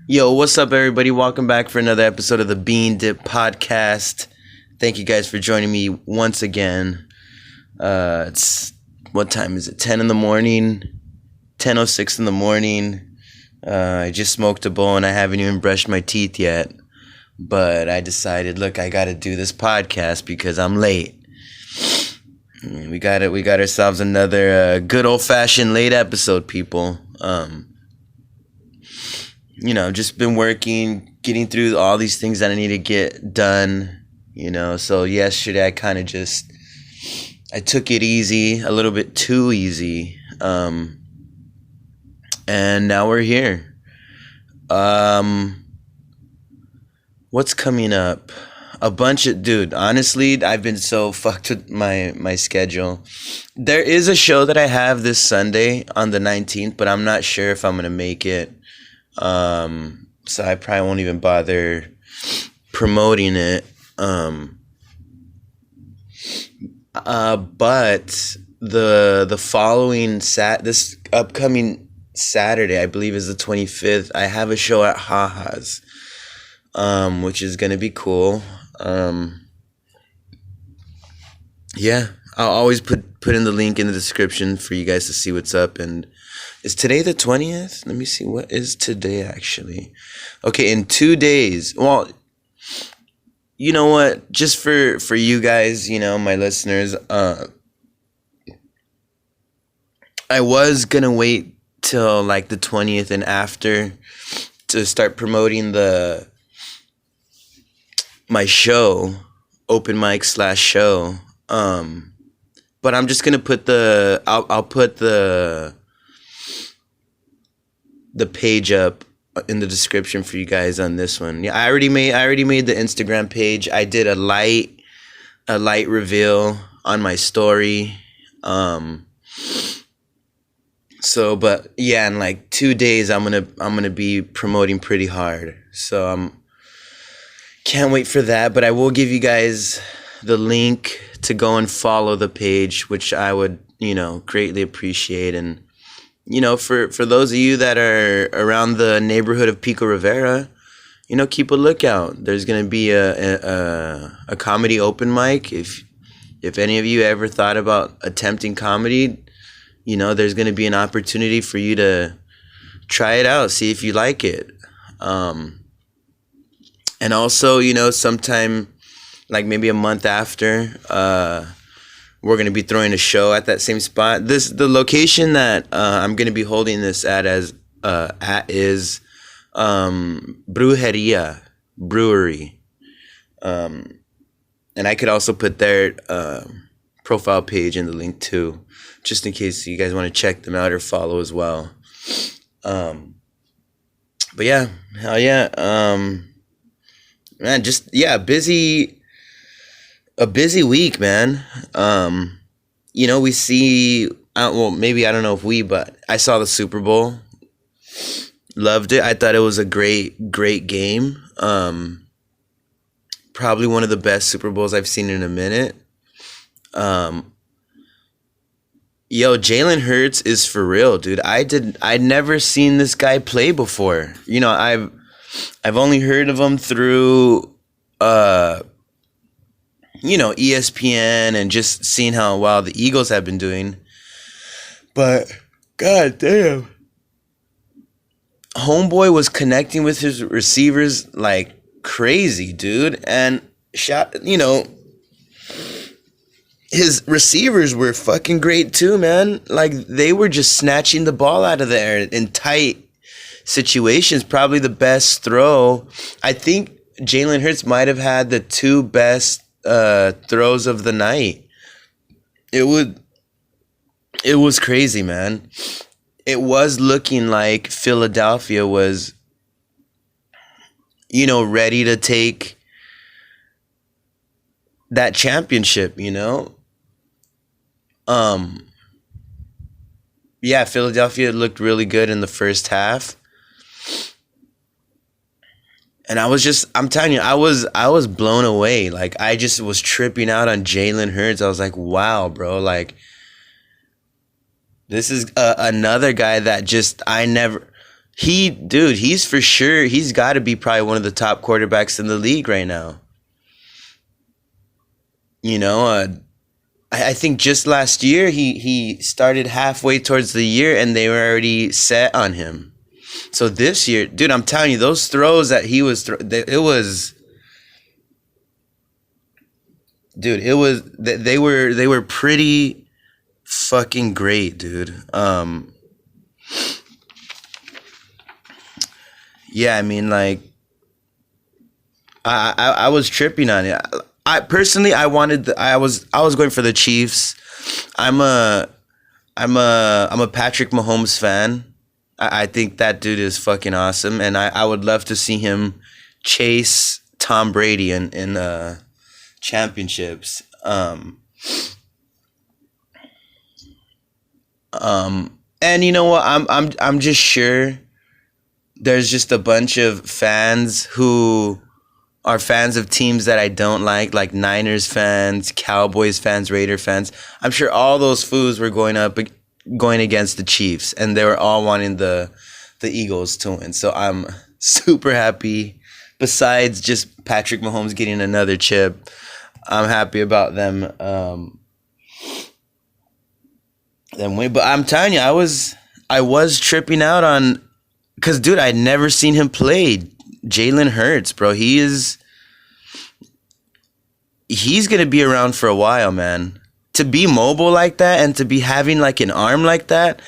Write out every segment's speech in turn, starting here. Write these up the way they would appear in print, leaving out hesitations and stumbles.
Yo, what's up, everybody? Welcome back for another episode of the Bean Dip Podcast. Thank you guys for joining me once again. It's what time is it? 10 in the morning, 10:06 in the morning. I just smoked a bowl and I haven't even brushed my teeth yet. But I decided, look, I got to do this podcast because I'm late. We got ourselves another good old-fashioned late episode, people. Just been working, getting through all these things that I need to get done, So yesterday I took it easy, a little bit too easy. And now we're here. What's coming up? Honestly, I've been so fucked with my schedule. There is a show that I have this Sunday on the 19th, but I'm not sure if I'm going to make it. So I probably won't even bother promoting it. But the following this upcoming Saturday, I believe is the 25th, I have a show at Haha's, which is gonna be cool. Yeah, I'll always put in the link in the description for you guys to see what's up. And is today the 20th? Let me see. What is today, actually? Okay, in 2 days. Well, you know what? Just for you guys, my listeners, I was going to wait till, like, the 20th and after to start promoting my show, open mic /show. But I'm just going to put I'll put the page up in the description for you guys on this one. Yeah, I already made the Instagram page. I did a light reveal on my story. But yeah, in like 2 days I'm gonna be promoting pretty hard. So can't wait for that. But I will give you guys the link to go and follow the page, which I would, greatly appreciate. And for those of you that are around the neighborhood of Pico Rivera, keep a lookout. There's gonna be a comedy open mic. If any of you ever thought about attempting comedy, there's gonna be an opportunity for you to try it out, see if you like it. And also, sometime like maybe a month after, we're going to be throwing a show at that same spot. The location that I'm going to be holding this at is Brujeria Brewery. And I could also put their profile page in the link too, just in case you guys want to check them out or follow as well. But yeah, hell yeah. Man, a busy week, man. We see, maybe, I don't know if but I saw the Super Bowl. Loved it. I thought it was a great game. Probably one of the best Super Bowls I've seen in a minute. Jalen Hurts is for real, dude. I'd never seen this guy play before. I've only heard of him through ESPN and just seeing how well the Eagles have been doing. But god damn, homeboy was connecting with his receivers like crazy, dude. And his receivers were fucking great too, man. Like, they were just snatching the ball out of the air in tight situations. Probably the best throw. I think Jalen Hurts might have had the two best throws of the night. It was crazy, man. It was looking like Philadelphia was, ready to take that championship, Yeah, Philadelphia looked really good in the first half. And I'm telling you, I was blown away. Like, I just was tripping out on Jalen Hurts. I was like, wow, bro. Like, this is another guy that just, He's for sure. He's got to be probably one of the top quarterbacks in the league right now. You know, I think just last year he started halfway towards the year and they were already set on him. So this year, dude, I'm telling you, those throws that he was, they were pretty fucking great, dude. Yeah, I mean, like, I was tripping on it. I personally, I was going for the Chiefs. I'm a Patrick Mahomes fan. I think that dude is fucking awesome, and I would love to see him chase Tom Brady in championships. And you know what? I'm just sure there's just a bunch of fans who are fans of teams that I don't like Niners fans, Cowboys fans, Raider fans. I'm sure all those fools were going against the Chiefs, and they were all wanting the Eagles to win. So I'm super happy. Besides just Patrick Mahomes getting another chip, I'm happy about them win. But I'm telling you, I was tripping out on, because dude, I'd never seen him play. Jalen Hurts, bro. He's gonna be around for a while, man. To be mobile like that and to be having like an arm like that,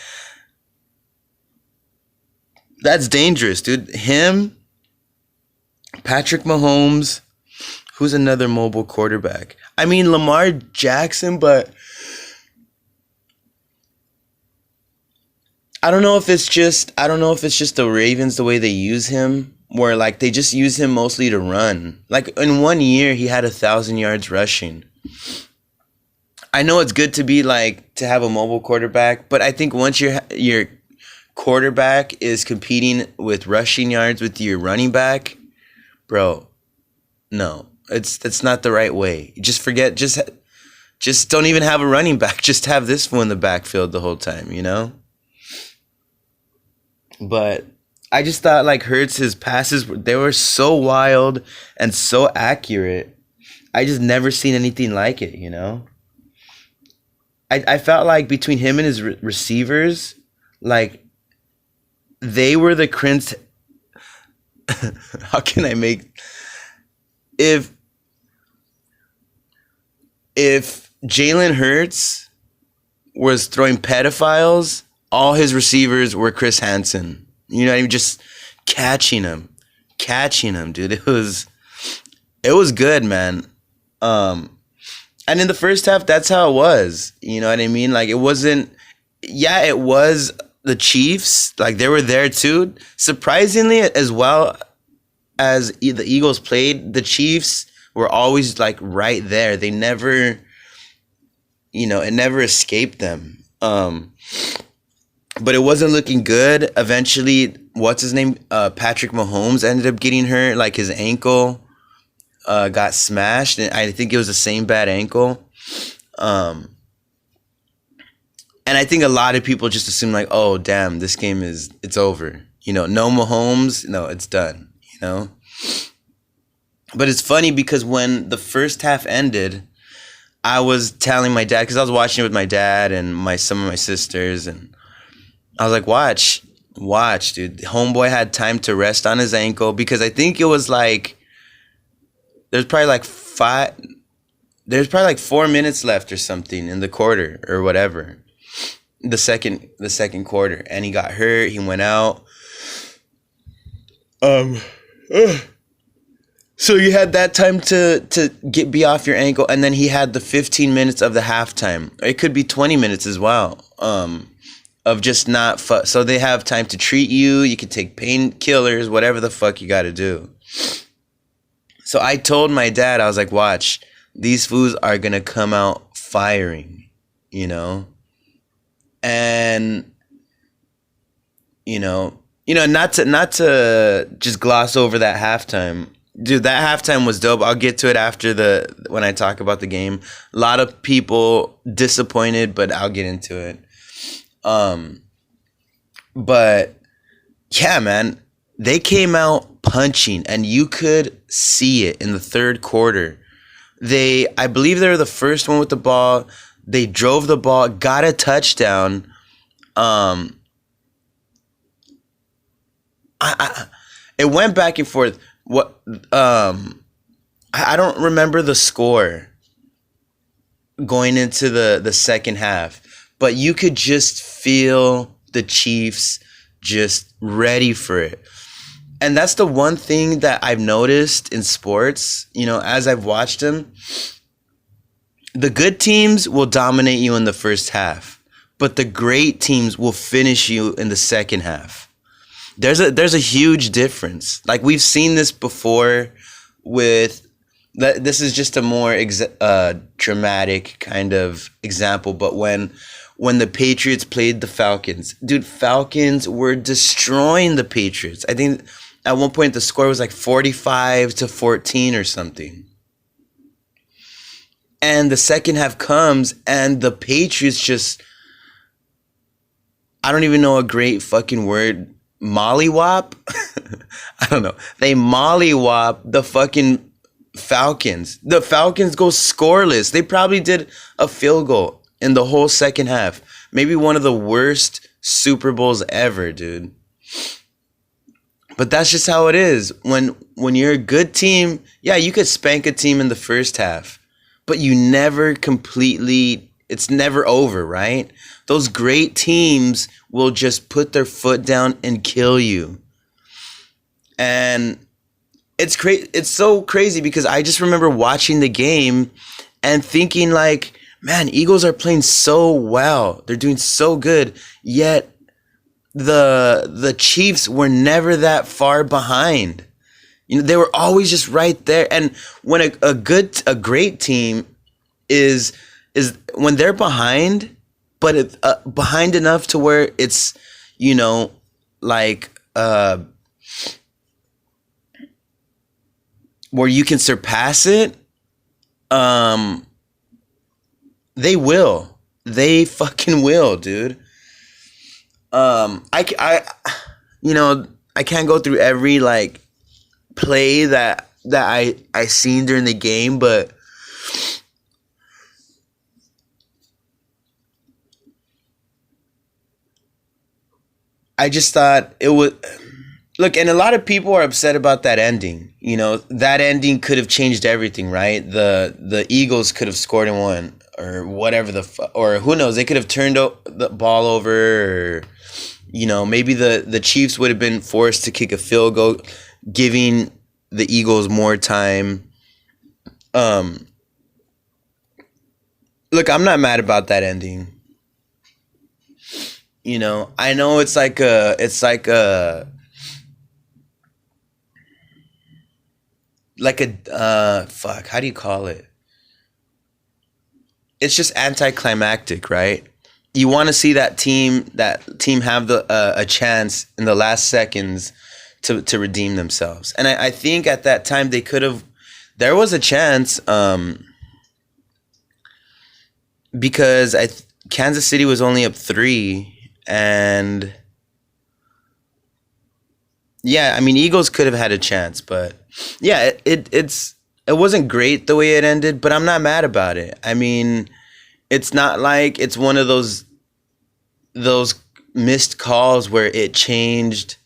that's dangerous, dude. Him, Patrick Mahomes, who's another mobile quarterback? I mean, Lamar Jackson, but I don't know if it's just the Ravens, the way they use him, where like they just use him mostly to run. Like in 1 year, he had 1,000 yards rushing. I know it's good to be like to have a mobile quarterback, but I think once your quarterback is competing with rushing yards with your running back, bro, no, that's not the right way. Just don't even have a running back. Just have this one in the backfield the whole time, you know? But I just thought like his passes, they were so wild and so accurate. I just never seen anything like it, you know? I felt like between him and his receivers, like they were the how can I make, if Jalen Hurts was throwing pedophiles, all his receivers were Chris Hansen. You know what I mean? Just catching him, dude. It was good, man. And in the first half, that's how it was. You know what I mean? Like it was the Chiefs. Like they were there too. Surprisingly, as well as the Eagles played, the Chiefs were always like right there. They never, it never escaped them. But it wasn't looking good. Eventually, what's his name? Patrick Mahomes ended up getting hurt. Like his ankle got smashed. And I think it was the same bad ankle. And I think a lot of people just assume like, oh, damn, this game it's over. No Mahomes. No, it's done, But it's funny because when the first half ended, I was telling my dad, because I was watching it with my dad and some of my sisters, and I was like, watch, dude. Homeboy had time to rest on his ankle because I think it was like there's probably like 4 minutes left or something in the quarter or whatever. The second quarter, and he got hurt. He went out. So you had that time to be off your ankle, and then he had the 15 minutes of the halftime. It could be 20 minutes as well. Of just not so they have time to treat you. You can take painkillers, whatever the fuck you got to do. So I told my dad, I was like, watch, these fools are gonna come out firing, and not to just gloss over that halftime. Dude, that halftime was dope. I'll get to it after when I talk about the game. A lot of people disappointed, but I'll get into it. But yeah, man, they came out punching, and you could see it in the third quarter. I believe they were the first one with the ball. They drove the ball, got a touchdown. Um, I it went back and forth. What? I don't remember the score going into the second half, but you could just feel the Chiefs just ready for it. And that's the one thing that I've noticed in sports, as I've watched them. The good teams will dominate you in the first half, but the great teams will finish you in the second half. There's a huge difference. Like, we've seen this before with this is just a more dramatic kind of example, but when the Patriots played the Falcons, dude, Falcons were destroying the Patriots. I think at one point the score was like 45-14 or something. And the second half comes and the Patriots just, I don't even know a great fucking word, mollywop? I don't know. They mollywop the fucking Falcons. The Falcons go scoreless. They probably did a field goal in the whole second half. Maybe one of the worst Super Bowls ever, dude. But that's just how it is. When you're a good team, yeah, you could spank a team in the first half, but you never completely, it's never over, right? Those great teams will just put their foot down and kill you. And it's so crazy because I just remember watching the game and thinking like, man, Eagles are playing so well. They're doing so good. Yet the Chiefs were never that far behind. They were always just right there. And when a great team is when they're behind, but behind enough to where it's, like where you can surpass it, they will. They fucking will, dude. I can't go through every like play that I seen during the game, but I just thought it would look, and a lot of people are upset about that ending. That ending could have changed everything, right? The Eagles could have scored and won, or whatever or who knows? They could have turned the ball over, or maybe the Chiefs would have been forced to kick a field goal, giving the Eagles more time. Look, I'm not mad about that ending. I know it's like a fuck, how do you call it? It's just anticlimactic, right? You want to see that team have a chance in the last seconds to redeem themselves. And I think at that time there was a chance, because Kansas City was only up 3, and yeah, I mean, Eagles could have had a chance, but yeah, it wasn't great the way it ended, but I'm not mad about it. I mean, it's not like it's one of those missed calls where it changed.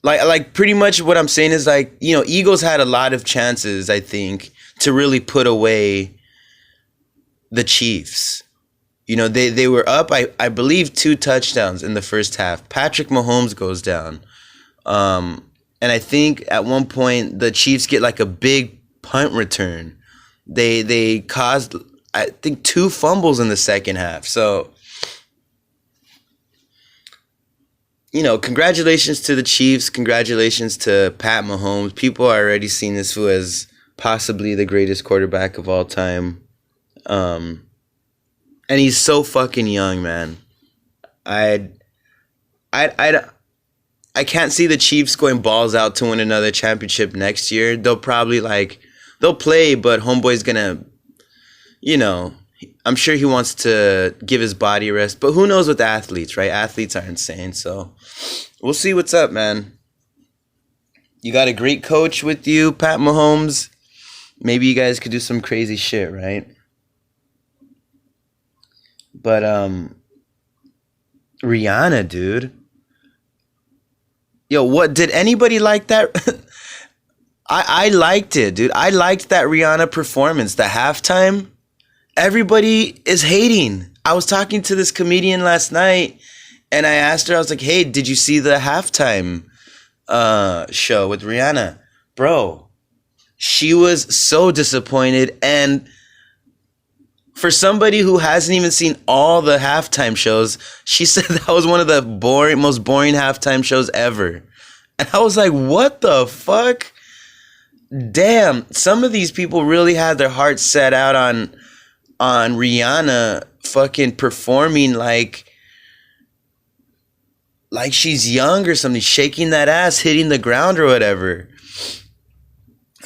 Like pretty much what I'm saying is like, Eagles had a lot of chances, I think, to really put away the Chiefs. They were up, I believe, 2 touchdowns in the first half. Patrick Mahomes goes down. And I think at one point the Chiefs get like a big punt return. They caused, I think, 2 fumbles in the second half. So, congratulations to the Chiefs. Congratulations to Pat Mahomes. People are already seeing this fool as possibly the greatest quarterback of all time. And he's so fucking young, man. I can't see the Chiefs going balls out to win another championship next year. They'll probably they'll play, but homeboy's gonna, I'm sure he wants to give his body a rest, but who knows with athletes, right? Athletes are insane, so we'll see what's up, man. You got a great coach with you, Pat Mahomes. Maybe you guys could do some crazy shit, right? But Rihanna, dude. Yo, what did anybody like that? I liked it, dude. I liked that Rihanna performance, the halftime. Everybody is hating. I was talking to this comedian last night, and I asked her, I was like, hey, did you see the halftime show with Rihanna? Bro, she was so disappointed. And for somebody who hasn't even seen all the halftime shows, she said that was one of the most boring halftime shows ever. And I was like, what the fuck? Damn, some of these people really had their hearts set out on Rihanna fucking performing like she's young or something, shaking that ass, hitting the ground or whatever.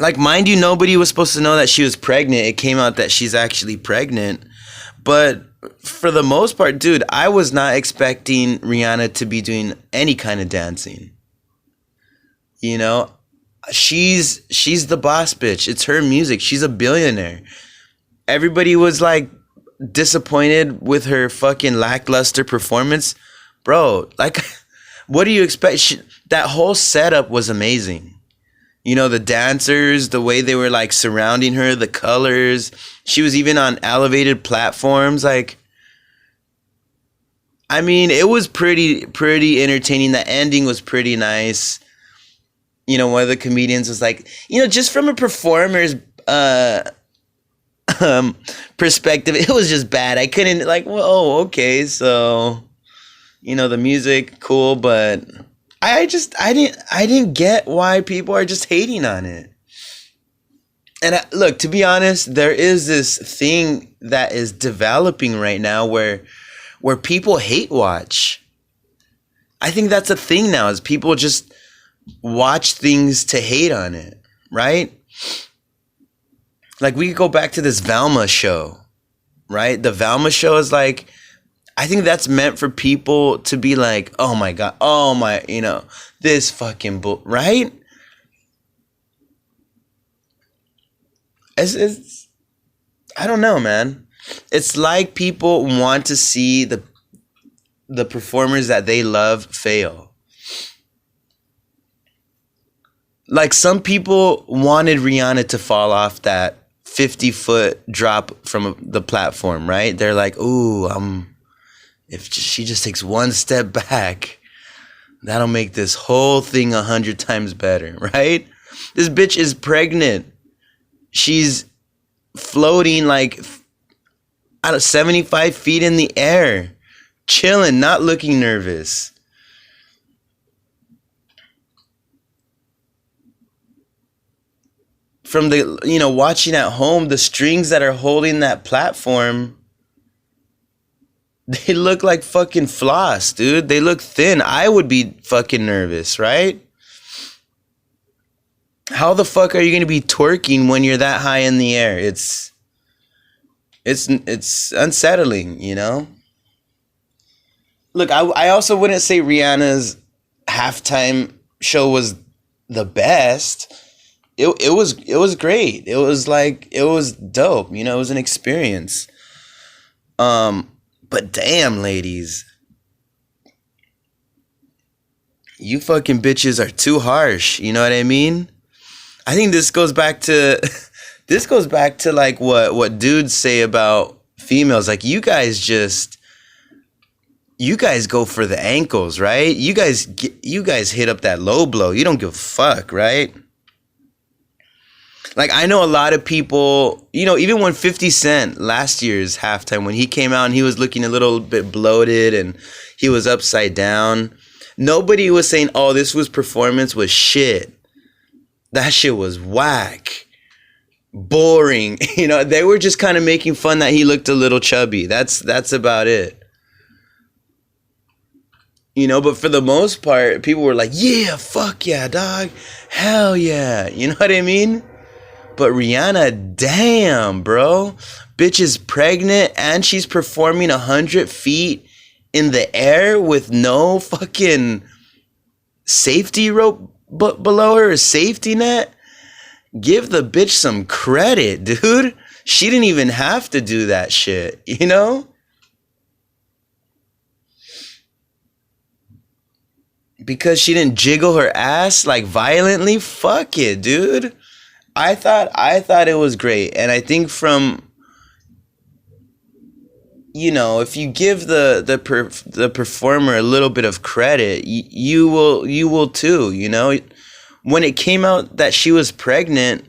Like, mind you, nobody was supposed to know that she was pregnant. It came out that she's actually pregnant. But for the most part, dude, I was not expecting Rihanna to be doing any kind of dancing. You know, she's the boss bitch. It's her music. She's a billionaire. Everybody was like disappointed with her fucking lackluster performance. Bro, like, what do you expect? That whole setup was amazing. You know, the dancers, the way they were like surrounding her, the colors. She was even on elevated platforms. Like, I mean, it was pretty entertaining. The ending was pretty nice. You know, one of the comedians was like, you know, just from a performer's perspective, it was just bad. I couldn't, like, well, oh, okay, so, you know, the music, cool, but I didn't get why people are just hating on it. And look, to be honest, there is this thing that is developing right now where people hate watch. I think that's a thing now, is people just watch things to hate on it, right? Like, we could go back to this Velma show, right? The Velma show is like, I think that's meant for people to be like, oh my God, oh my, you know, this fucking right? It's I don't know, man. It's like people want to see the performers that they love fail. Like, some people wanted Rihanna to fall off that 50-foot drop from the platform, right? They're like, ooh, if she just takes one step back, that'll make this whole thing 100 times better, right? This bitch is pregnant. She's floating like out of 75 feet in the air, chilling, not looking nervous. From the, you know, watching at home, the strings that are holding that platform, they look like fucking floss, dude. They look thin. I would be fucking nervous, right? How the fuck are you gonna be twerking when you're that high in the air? It's unsettling, you know? Look, I also wouldn't say Rihanna's halftime show was the best. It was great. It was like, it was dope. You know, it was an experience. But damn, ladies, you fucking bitches are too harsh. You know what I mean? I think this goes back to like what dudes say about females. Like, you guys go for the ankles, right? You guys hit up that low blow. You don't give a fuck, right? Like, I know a lot of people, you know, even when 50 Cent last year's halftime, when he came out and he was looking a little bit bloated and he was upside down, nobody was saying, oh, this performance was shit. That shit was whack. Boring. You know, they were just kind of making fun that he looked a little chubby. That's about it. You know, but for the most part, people were like, yeah, fuck yeah, dog. Hell yeah. You know what I mean? But Rihanna, damn, bro. Bitch is pregnant and she's performing 100 feet in the air with no fucking safety rope below her, a safety net. Give the bitch some credit, dude. She didn't even have to do that shit, you know? Because she didn't jiggle her ass like violently. Fuck it, dude. I thought it was great. And I think from, if you give the performer a little bit of credit, you will too, When it came out that she was pregnant,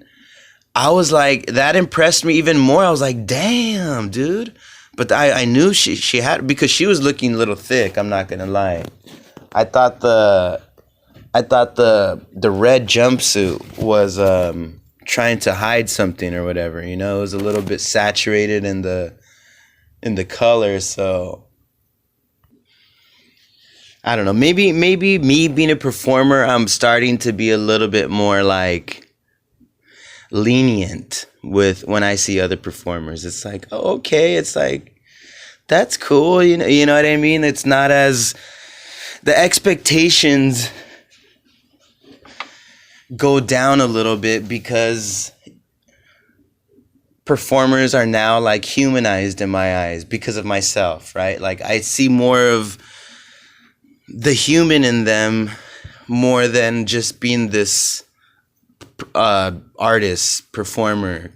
I was like, that impressed me even more. I was like, damn, dude. But I knew she had, because she was looking a little thick, I'm not gonna lie. I thought the red jumpsuit was trying to hide something or whatever, It was a little bit saturated in the color, so I don't know. Maybe me being a performer, I'm starting to be a little bit more like lenient with when I see other performers. It's like, oh, okay, it's like, that's cool, you know what I mean? It's not as, the expectations go down a little bit because performers are now like humanized in my eyes because of myself, right? Like I see more of the human in them more than just being this artist, performer,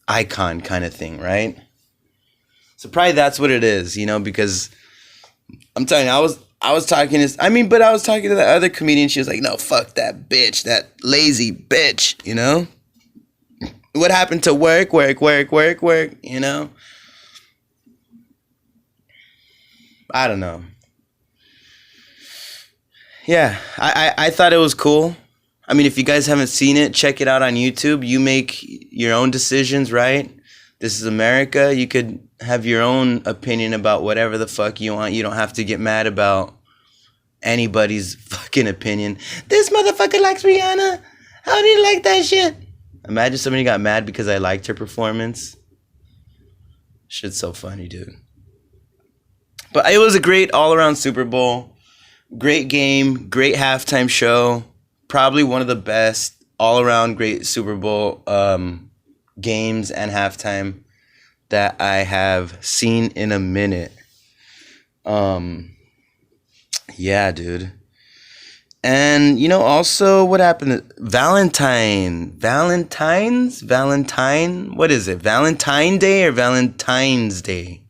icon kind of thing, right? So probably that's what it is, because I'm telling you, I was talking to the other comedian. She was like, no, fuck that bitch, that lazy bitch, What happened to work, I don't know. Yeah, I thought it was cool. I mean, if you guys haven't seen it, check it out on YouTube. You make your own decisions, right? This is America. You could have your own opinion about whatever the fuck you want. You don't have to get mad about anybody's fucking opinion. This motherfucker likes Rihanna. How do you like that shit? Imagine somebody got mad because I liked her performance. Shit's so funny, dude. But it was a great all-around Super Bowl. Great game. Great halftime show. Probably one of the best all-around great Super Bowl games and halftime that I have seen in a minute. Yeah, dude. And, also what happened? Valentine. What is it? Valentine Day or Valentine's Day?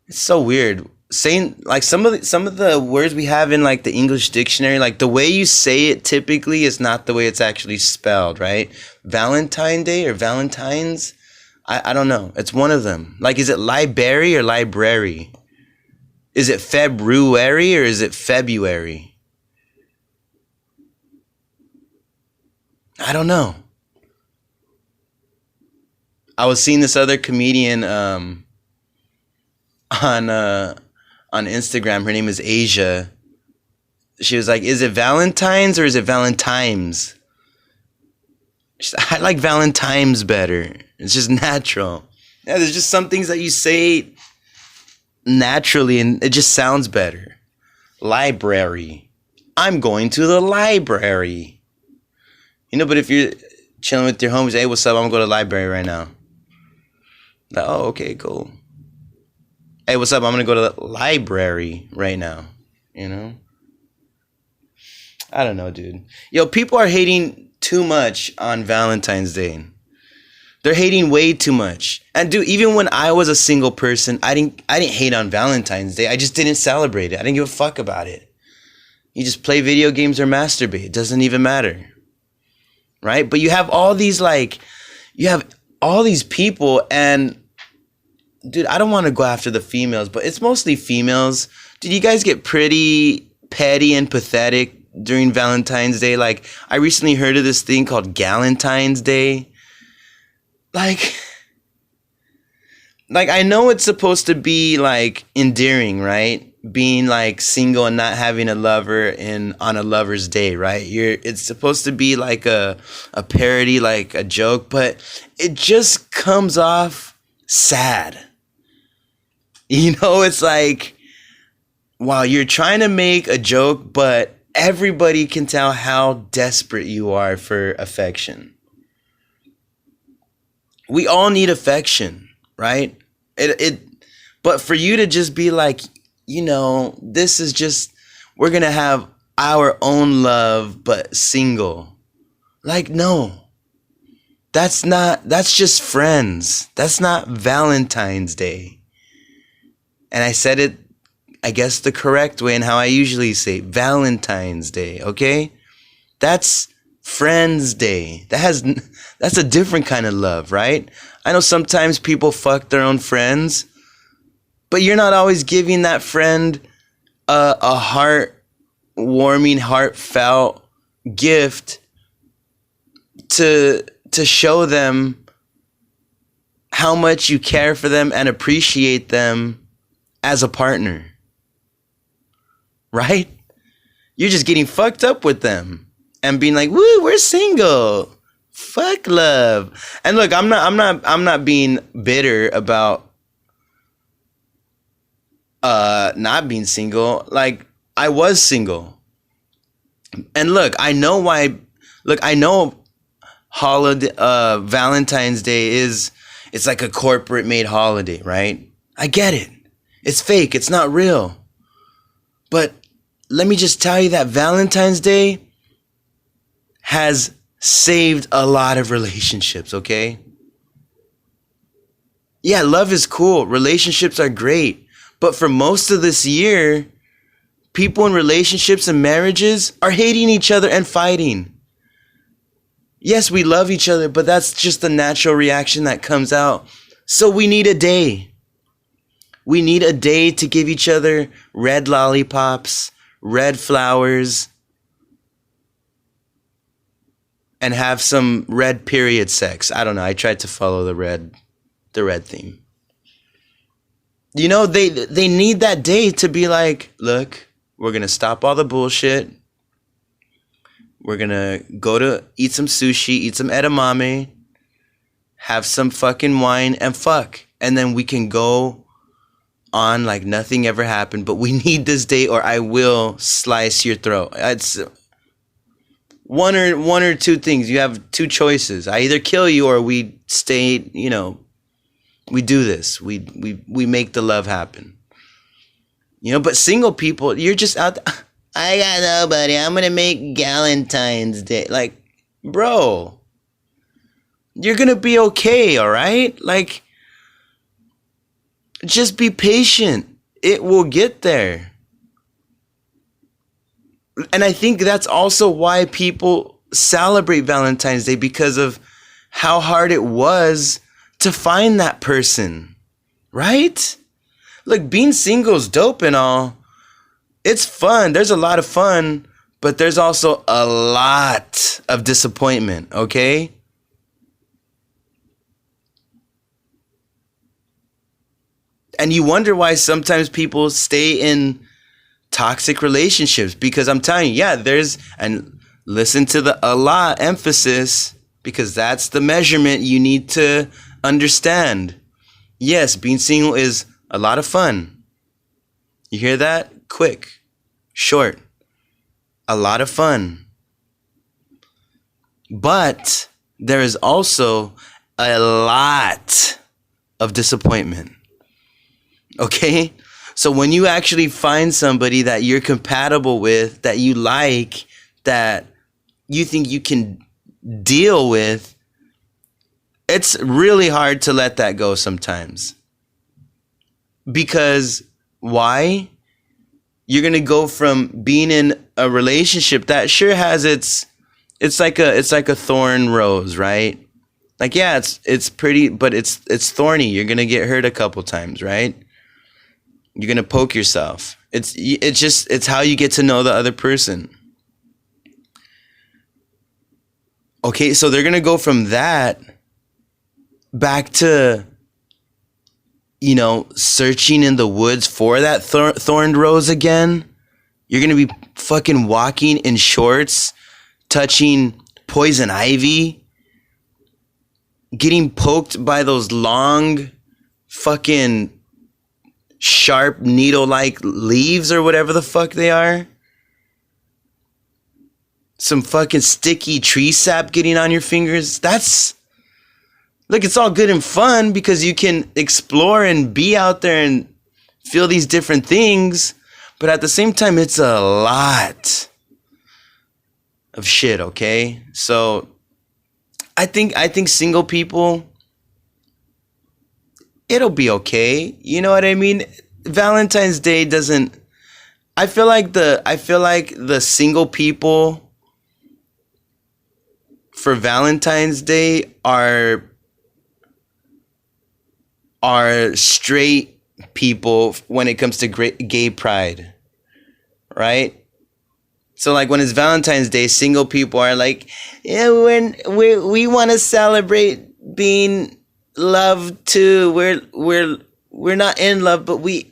It's so weird. Saying, like, some of the words we have in, like, the English dictionary, like, the way you say it typically is not the way it's actually spelled, right? Valentine Day or Valentine's? I don't know. It's one of them. Like, is it library or library? Is it February or is it February? I don't know. I was seeing this other comedian on Instagram. Her name is Asia. She was like, is it Valentine's or is it Valentine's? I like Valentine's better. It's just natural. Yeah, there's just some things that you say naturally and it just sounds better. Library. I'm going to the library. But if you're chilling with your homies, hey, what's up? I'm going to go to the library right now. Like, oh, okay, cool. Hey, what's up? I'm going to go to the library right now. I don't know, dude. Yo, people are hating too much on Valentine's Day. They're hating way too much. And dude, even when I was a single person, I didn't hate on Valentine's Day. I just didn't celebrate it. I didn't give a fuck about it. You just play video games or masturbate. It doesn't even matter. Right? But you have all these people, and dude, I don't want to go after the females, but it's mostly females. Dude, you guys get pretty petty and pathetic during Valentine's Day. Like, I recently heard of this thing called Galentine's Day. Like, I know it's supposed to be, like, endearing, right? being like single and not having a lover in on a lover's day, right? It's supposed to be like a parody, like a joke, but it just comes off sad. It's like, wow, you're trying to make a joke, but everybody can tell how desperate you are for affection. We all need affection, right? But for you to just be like, this is just, we're going to have our own love, but single. Like, no, that's just friends. That's not Valentine's Day. And I said it, I guess, the correct way and how I usually say Valentine's Day, okay? That's Friends Day. That's a different kind of love, right? I know sometimes people fuck their own friends, but you're not always giving that friend a heart-warming, heartfelt gift to show them how much you care for them and appreciate them as a partner, right? You're just getting fucked up with them and being like, "Woo, we're single. Fuck love." And look, I'm not being bitter about not being single. Like, I was single. And look, I know why. Look, I know holiday Valentine's Day it's like a corporate made holiday, right? I get it. It's fake. It's not real. But let me just tell you that Valentine's Day has saved a lot of relationships, okay? Yeah, love is cool. Relationships are great. But for most of this year, people in relationships and marriages are hating each other and fighting. Yes, we love each other, but that's just the natural reaction that comes out. So we need a day. We need a day to give each other red lollipops, red flowers, and have some red period sex. I don't know. I tried to follow the red theme. They need that day to be like, look, we're going to stop all the bullshit. We're going to go to eat some sushi, eat some edamame, have some fucking wine and fuck. And then we can go on like nothing ever happened, but we need this day or I will slice your throat. It's one or two things. You have two choices. I either kill you or we stay, we do this. We make the love happen. But single people, you're just out there, I got nobody. I'm going to make Valentine's Day. Like, bro, you're going to be okay, all right? Like, just be patient. It will get there. And I think that's also why people celebrate Valentine's Day, because of how hard it was to find that person, right? Look, being single is dope and all. It's fun. There's a lot of fun, but there's also a lot of disappointment, okay? And you wonder why sometimes people stay in toxic relationships, because I'm telling you, yeah, and listen to the Allah emphasis, because that's the measurement you need to understand. Yes, being single is a lot of fun. You hear that? Quick, short, a lot of fun. But there is also a lot of disappointment. Okay? So when you actually find somebody that you're compatible with, that you like, that you think you can deal with, it's really hard to let that go sometimes. Because why? You're going to go from being in a relationship that sure has it's like a thorn rose, right? Like, yeah, it's pretty, but it's thorny. You're going to get hurt a couple times, right? You're going to poke yourself. It's how you get to know the other person. Okay, so they're going to go from that back to searching in the woods for that thorned rose again. You're going to be fucking walking in shorts, touching poison ivy, getting poked by those long fucking sharp needle-like leaves or whatever the fuck they are. Some fucking sticky tree sap getting on your fingers. Look, it's all good and fun because you can explore and be out there and feel these different things. But at the same time, it's a lot of shit, okay? So I think single people, it'll be okay. You know what I mean? Valentine's Day doesn't. I feel like the single people for Valentine's Day are straight people when it comes to gay pride, right? So like when it's Valentine's Day, single people are like, yeah, we want to celebrate being loved too. We're not in love, but we're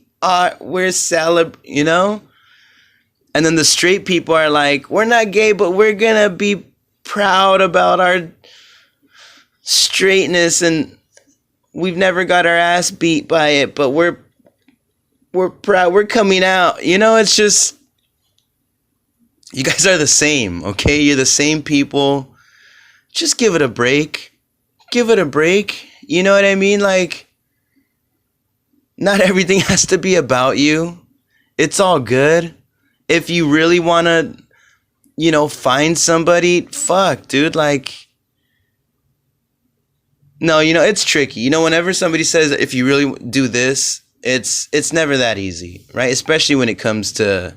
And then the straight people are like, we're not gay, but we're gonna be proud about our straightness, and we've never got our ass beat by it, but we're proud. We're coming out. It's just, you guys are the same, okay? You're the same people. Just give it a break. Give it a break. You know what I mean? Like, not everything has to be about you. It's all good. If you really want to, find somebody, fuck, dude, like, no, it's tricky. Whenever somebody says, if you really do this, it's never that easy, right? Especially when it comes to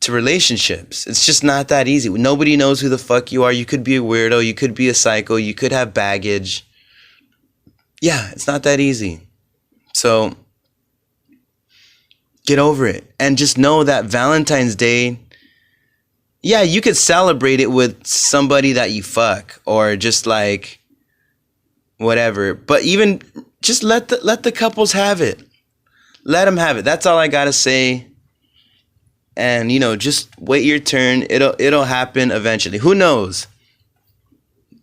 relationships. It's just not that easy. Nobody knows who the fuck you are. You could be a weirdo. You could be a psycho. You could have baggage. Yeah, it's not that easy. So get over it. And just know that Valentine's Day, yeah, you could celebrate it with somebody that you fuck or just like whatever. But even just let the couples have it. Let them have it. That's all I gotta say. And just wait your turn. It'll happen eventually. Who knows?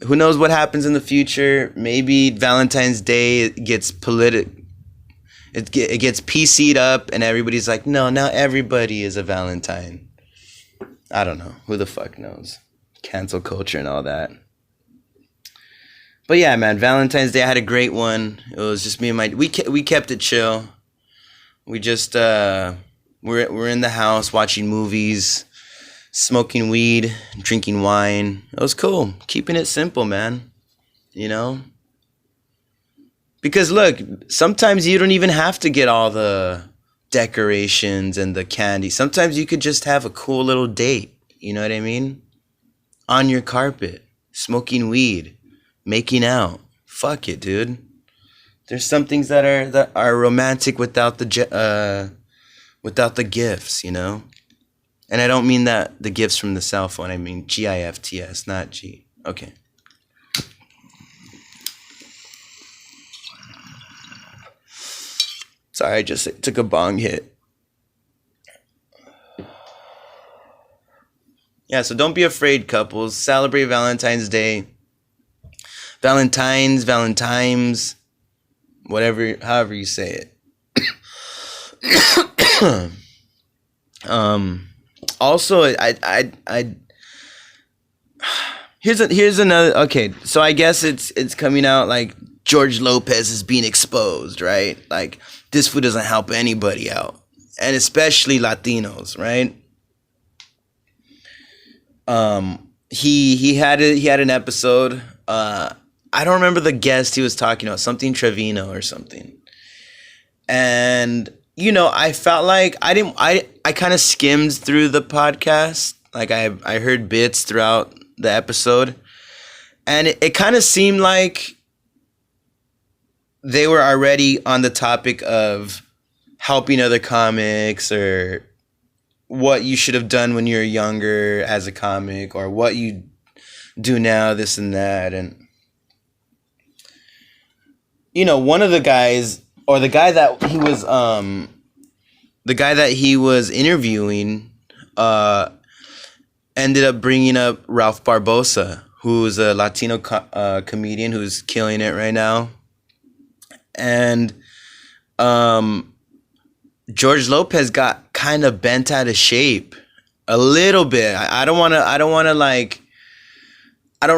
Who knows what happens in the future? Maybe Valentine's Day gets It gets PC'd up, and everybody's like, no, now everybody is a Valentine. I don't know. Who the fuck knows? Cancel culture and all that. But yeah, man, Valentine's Day, I had a great one. It was just me and we kept it chill. We just we're in the house watching movies, smoking weed, drinking wine. It was cool. Keeping it simple, man. Because look, sometimes you don't even have to get all the decorations and the candy. Sometimes you could just have a cool little date. You know what I mean? On your carpet, smoking weed, making out. Fuck it, dude. There's some things that are romantic without the gifts, And I don't mean that the gifts from the cell phone. I mean GIFTS, not G. Okay. Sorry, I just took a bong hit. Yeah, so don't be afraid, couples. Celebrate Valentine's Day. Valentine's, however you say it. Also, I here's another. Okay, so I guess it's coming out like George Lopez is being exposed, right? Like, this food doesn't help anybody out, and especially Latinos, right? He had an episode. I don't remember the guest he was talking about, something Trevino or something. And I felt like I kind of skimmed through the podcast. Like I heard bits throughout the episode, and it kind of seemed like they were already on the topic of helping other comics or what you should have done when you were younger as a comic or what you do now, this and that. And, one of the guys, or the guy that he was interviewing ended up bringing up Ralph Barbosa, who's a Latino comedian who's killing it right now. And George Lopez got kind of bent out of shape a little bit. I don't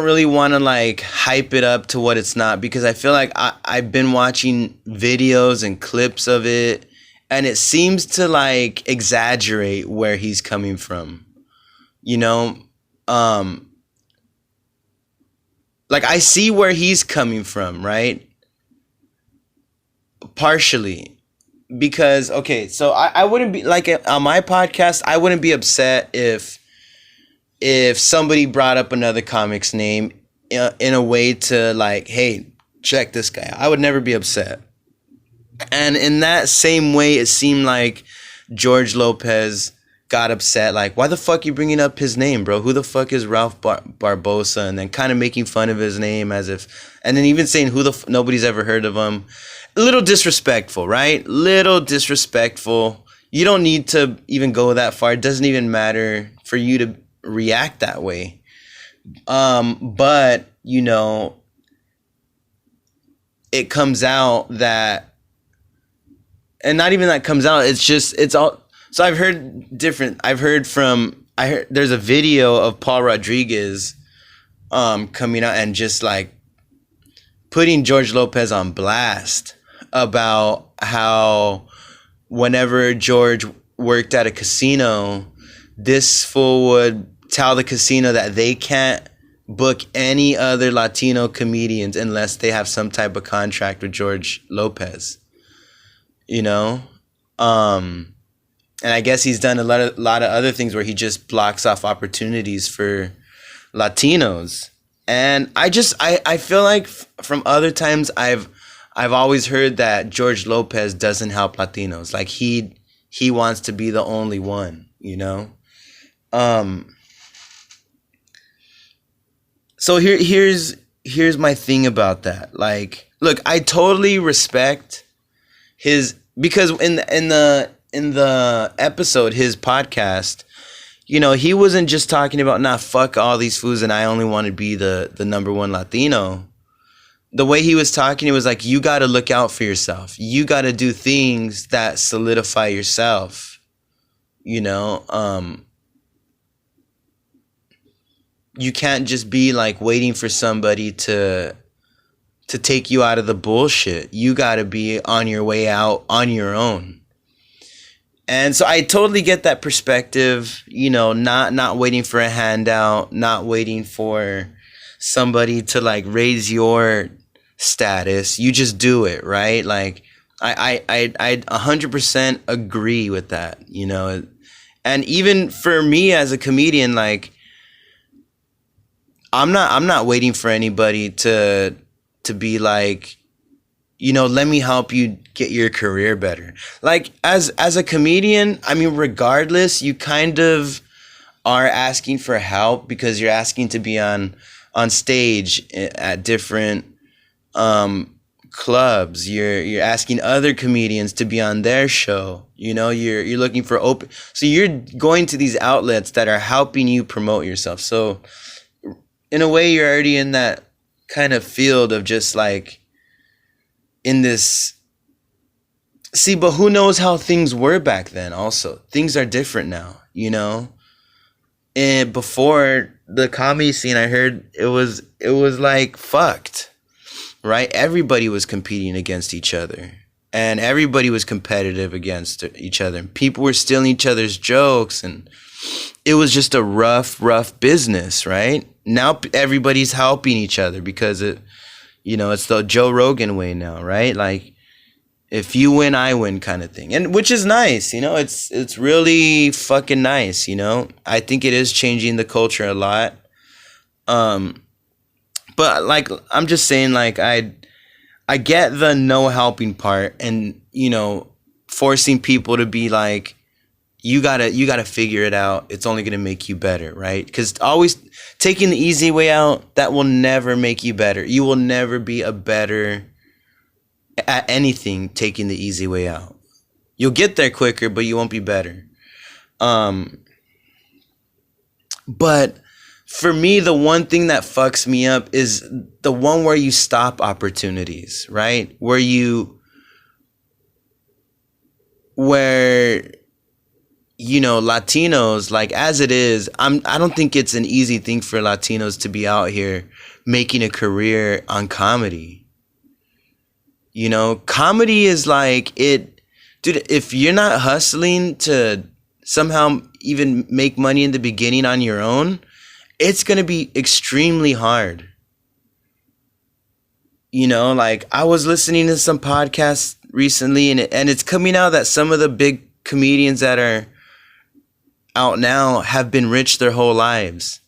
really want to like hype it up to what it's not, because I feel like I've been watching videos and clips of it, and it seems to like exaggerate where he's coming from, you know? Like I see where he's coming from, right? Partially. Because, okay, so I wouldn't be, like on my podcast, I wouldn't be upset if somebody brought up another comic's name in a way to like, hey, check this guy out. I would never be upset. And in that same way, it seemed like George Lopez got upset. Like, why the fuck you bringing up his name, bro? Who the fuck is Ralph Barbosa? And then kind of making fun of his name as if, and then even saying nobody's ever heard of him. A little disrespectful, right? Little disrespectful. You don't need to even go that far. It doesn't even matter for you to react that way. But, you know, it comes out that, and not even that comes out, it's all, so I've heard there's a video of Paul Rodriguez coming out and just like putting George Lopez on blast about how whenever George worked at a casino, this fool would tell the casino that they can't book any other Latino comedians unless they have some type of contract with George Lopez, you know? And I guess he's done a lot of other things where he just blocks off opportunities for Latinos. And I feel like from other times I've always heard that George Lopez doesn't help Latinos. Like he wants to be the only one, you know? So here's my thing about that. Like, look, I totally respect his, because in the episode, his podcast, you know, he wasn't just talking about, fuck all these fools and I only want to be the number one Latino. The way he was talking, it was like, you got to look out for yourself. You got to do things that solidify yourself, you know? You can't just be like waiting for somebody to take you out of the bullshit. You got to be on your way out on your own. And so I totally get that perspective, you know, not waiting for a handout, not waiting for somebody to like raise your status. You just do it, right? Like I 100% agree with that, you know. And even for me as a comedian, like I'm not waiting for anybody to be like, you know, let me help you get your career better. Like as a comedian, I mean, regardless, you kind of are asking for help because you're asking to be on stage at different clubs. You're asking other comedians to be on their show. You know, you're looking for open. So you're going to these outlets that are helping you promote yourself. So in a way, you're already in that kind of field of just like in this. See, but who knows how things were back then also. Things are different now, you know? And before the comedy scene, I heard it was like fucked, right? Everybody was competing against each other. And everybody was competitive against each other. People were stealing each other's jokes. And it was just a rough business, right? Now everybody's helping each other because it's the Joe Rogan way now, right? Like if you win, I win kind of thing. And which is nice, you know, it's really fucking nice, you know. I think it is changing the culture a lot. But like I'm just saying, like I get the no helping part and, you know, forcing people to be like, you gotta figure it out. It's only gonna make you better, right? Because always taking the easy way out, that will never make you better. You will never be a better at anything taking the easy way out. You'll get there quicker, but you won't be better. Um, but for me, the one thing that fucks me up is the one where you stop opportunities, right? Where Latinos, like, as it is, I don't think it's an easy thing for Latinos to be out here making a career on comedy. Comedy is like it, dude. If you're not hustling to somehow even make money in the beginning on your own, it's gonna be extremely hard. Like, I was listening to some podcasts recently, and it's coming out that some of the big comedians that are out now have been rich their whole lives,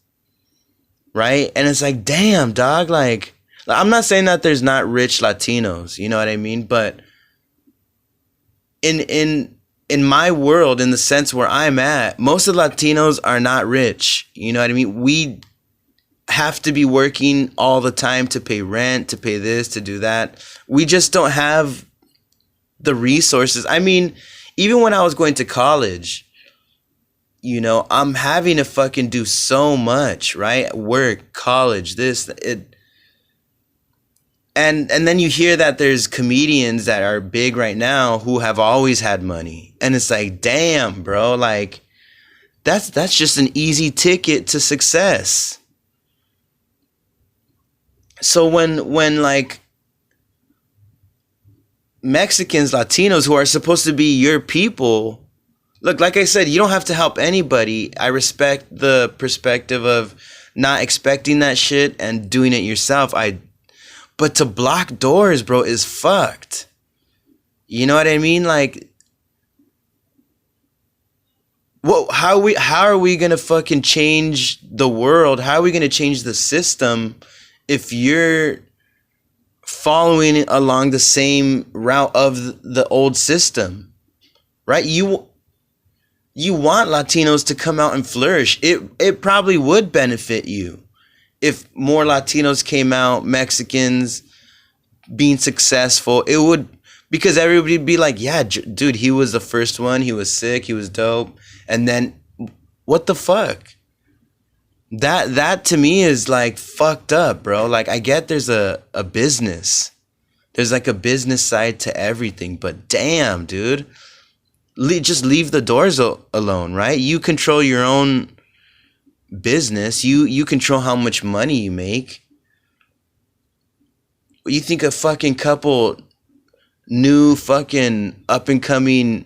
right? And it's like, damn, dog. Like, I'm not saying that there's not rich Latinos, you know what I mean? But in my world, in the sense where I'm at, most of the Latinos are not rich. You know what I mean? We have to be working all the time to pay rent, to pay this, to do that. We just don't have the resources. I mean, even when I was going to college, I'm having to fucking do so much, right? Work, college, this, it. And then you hear that there's comedians that are big right now who have always had money. And it's like, damn, bro, like, that's just an easy ticket to success. So when like Mexicans, Latinos, who are supposed to be your people, look, like I said, you don't have to help anybody. I respect the perspective of not expecting that shit and doing it yourself. But to block doors, bro, is fucked. You know what I mean? Like, how are we gonna fucking change the world? How are we gonna change the system if you're following along the same route of the old system, right? You want Latinos to come out and flourish. It probably would benefit you if more Latinos came out, Mexicans being successful. It would, because everybody would be like, yeah, dude, he was the first one. He was sick. He was dope. And then what the fuck? That to me is like fucked up, bro. Like, I get there's a business. There's like a business side to everything. But damn, dude, just leave the doors alone, right? You control your own business. You control how much money you make. You think a fucking couple new fucking up and coming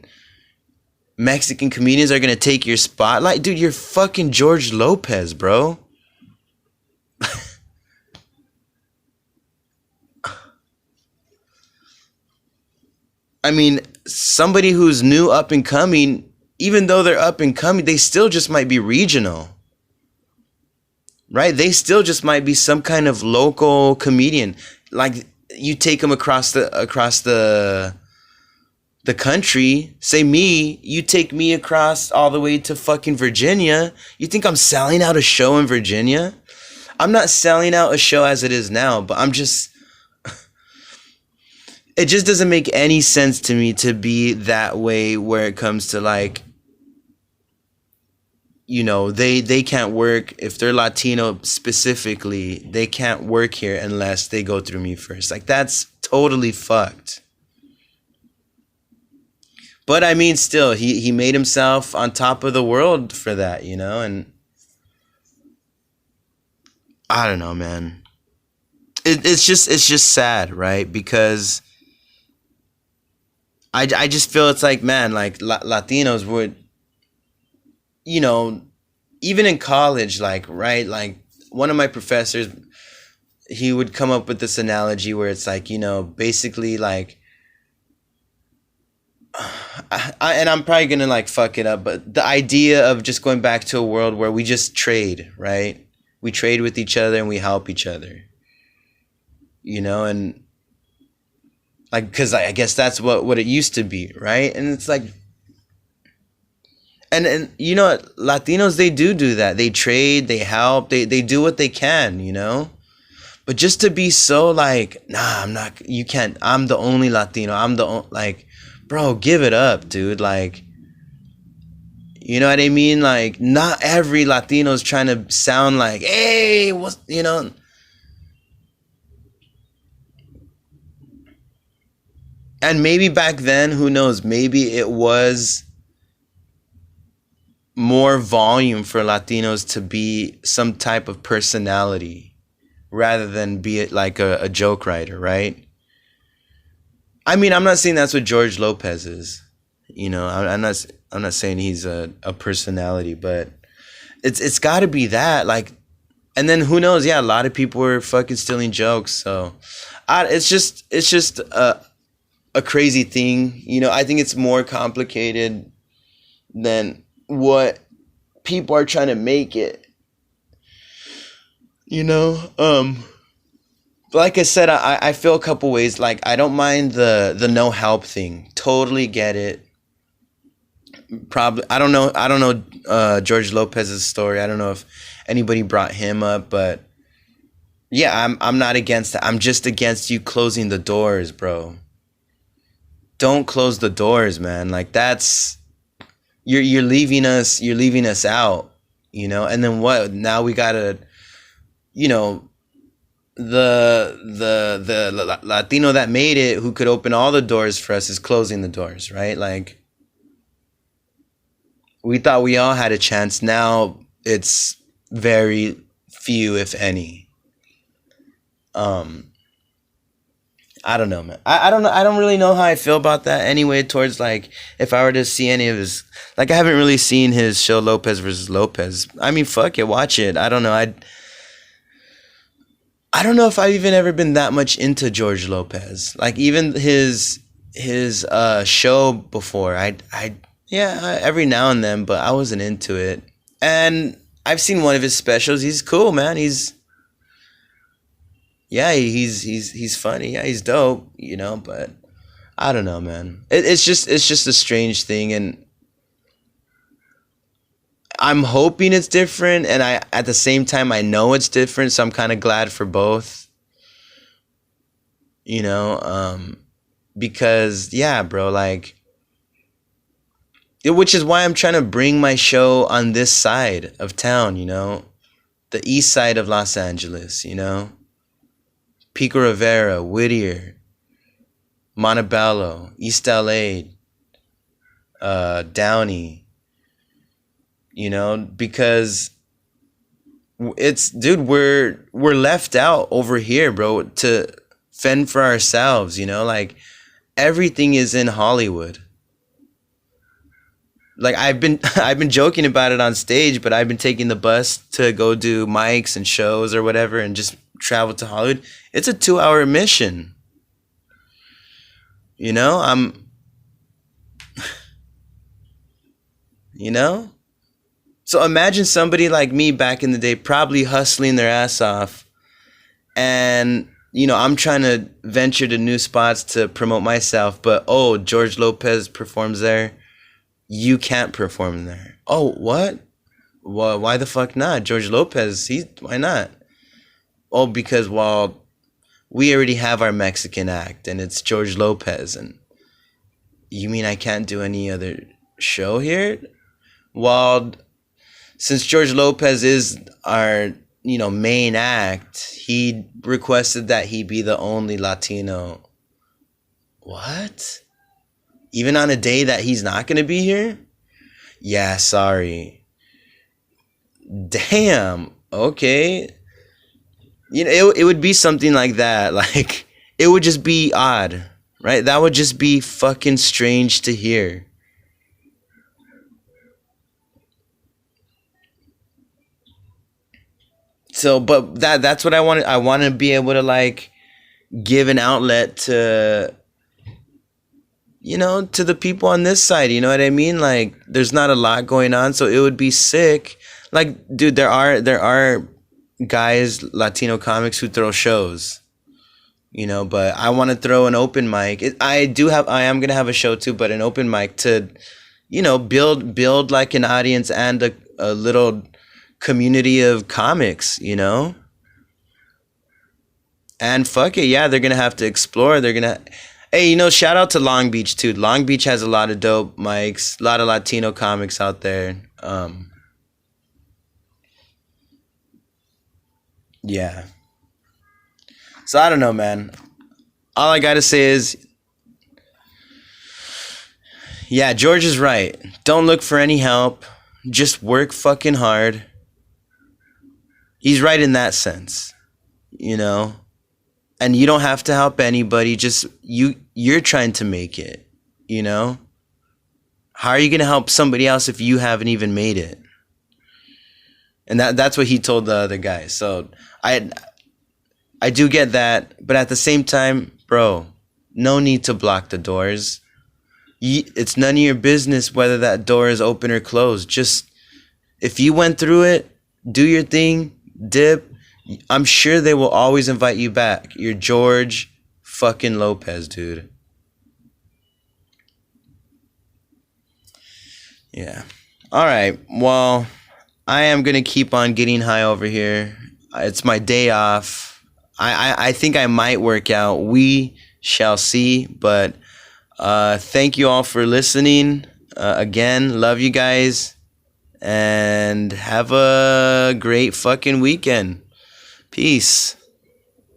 Mexican comedians are gonna take your spotlight? Dude, you're fucking George Lopez, bro. I mean, somebody who's new up and coming, even though they're up and coming, they still just might be regional. Right? They still just might be some kind of local comedian. Like, you take them across the country. Say me, you take me across all the way to fucking Virginia. You think I'm selling out a show in Virginia? I'm not selling out a show as it is now, but it just doesn't make any sense to me to be that way where it comes to, like, they can't work. If they're Latino specifically, they can't work here unless they go through me first. Like, that's totally fucked. But I mean, still, he made himself on top of the world for that, and I don't know, man. It's just sad, right? Because I just feel it's like, man, like, Latinos would, even in college, like, right, like, one of my professors, he would come up with this analogy where it's like, basically, like, and I'm probably gonna, like, fuck it up, but the idea of just going back to a world where we just trade, right? We trade with each other and we help each other, and, like, because I guess that's what it used to be, right? And it's like, and Latinos, they do that. They trade, they help, they do what they can, But just to be so like, nah, I'm not, you can't, I'm the only Latino. I'm the only, like, bro, give it up, dude. Like, you know what I mean? Like, not every Latino is trying to sound like, hey, what's, you know? And maybe back then, who knows? Maybe it was more volume for Latinos to be some type of personality rather than be it like a joke writer, right? I mean, I'm not saying that's what George Lopez is. You know, I'm not saying he's a personality, but it's got to be that. Like, and then who knows? Yeah, a lot of people were fucking stealing jokes. So, it's just a crazy thing. You know, I think it's more complicated than what people are trying to make it. You know, like I said, I feel a couple ways. Like, I don't mind the no help thing. Totally get it. Probably, I don't know George Lopez's story. I don't know if anybody brought him up, but yeah, I'm not against that. I'm just against you closing the doors, bro. Don't close the doors, man. Like, that's, you're leaving us out, you know. And then what? Now we gotta, you know, the Latino that made it, who could open all the doors for us, is closing the doors, right? Like, we thought we all had a chance. Now it's very few, if any. I don't know, man. I don't know. I don't really know how I feel about that anyway. Towards, like, if I were to see any of his, like, I haven't really seen his show Lopez versus Lopez. I mean, fuck it, watch it. I don't know. I don't know if I've even ever been that much into George Lopez. Like, even his show before. Yeah, every now and then, but I wasn't into it. And I've seen one of his specials. He's cool, man. He's funny. Yeah, he's dope, you know, but I don't know, man. It's just a strange thing, and I'm hoping it's different, and I, at the same time, I know it's different, so I'm kind of glad for both. You know, because yeah, bro, like, which is why I'm trying to bring my show on this side of town, you know, the east side of Los Angeles, you know, Pico Rivera, Whittier, Montebello, East LA, Downey, you know, because it's, dude, we're left out over here, bro, to fend for ourselves, you know, like, everything is in Hollywood. Like, I've been joking about it on stage, but I've been taking the bus to go do mics and shows or whatever, and just travel to Hollywood. It's a 2-hour mission. You know, you know? So imagine somebody like me back in the day, probably hustling their ass off, and, you know, I'm trying to venture to new spots to promote myself, but, oh, George Lopez performs there. You can't perform there. Oh, what? Well, why the fuck not? George Lopez, why not? Oh, because, well, we already have our Mexican act, and it's George Lopez, and you mean I can't do any other show here? Well, since George Lopez is our, you know, main act, he requested that he be the only Latino. What? Even on a day that he's not going to be here? Yeah, sorry. Damn. Okay. You know, it would be something like that. Like, it would just be odd, right? That would just be fucking strange to hear. So, but that's what I wanted. I want to be able to, like, give an outlet to, you know, to the people on this side, you know what I mean? Like, there's not a lot going on, so it would be sick. Like, dude, there are guys, Latino comics, who throw shows, you know, but I want to throw an open mic. I am going to have a show too, but an open mic to, you know, build like an audience and a little community of comics, you know? And fuck it, yeah, they're gonna have to explore. They're gonna, hey, shout out to Long Beach too. Long Beach has a lot of dope mics, a lot of Latino comics out there. Yeah. So I don't know, man. All I gotta say is, yeah, George is right. Don't look for any help. Just work fucking hard. He's right in that sense, you know? And you don't have to help anybody. Just you're trying to make it, you know? How are you going to help somebody else if you haven't even made it? And that's what he told the other guy. So I do get that, but at the same time, bro, no need to block the doors. It's none of your business whether that door is open or closed. Just, if you went through it, do your thing, dip. I'm sure they will always invite you back. You're George fucking Lopez, dude. Yeah. All right. Well, I am going to keep on getting high over here. It's my day off. I think I might work out. We shall see. But thank you all for listening. Again, love you guys. And have a great fucking weekend. Peace.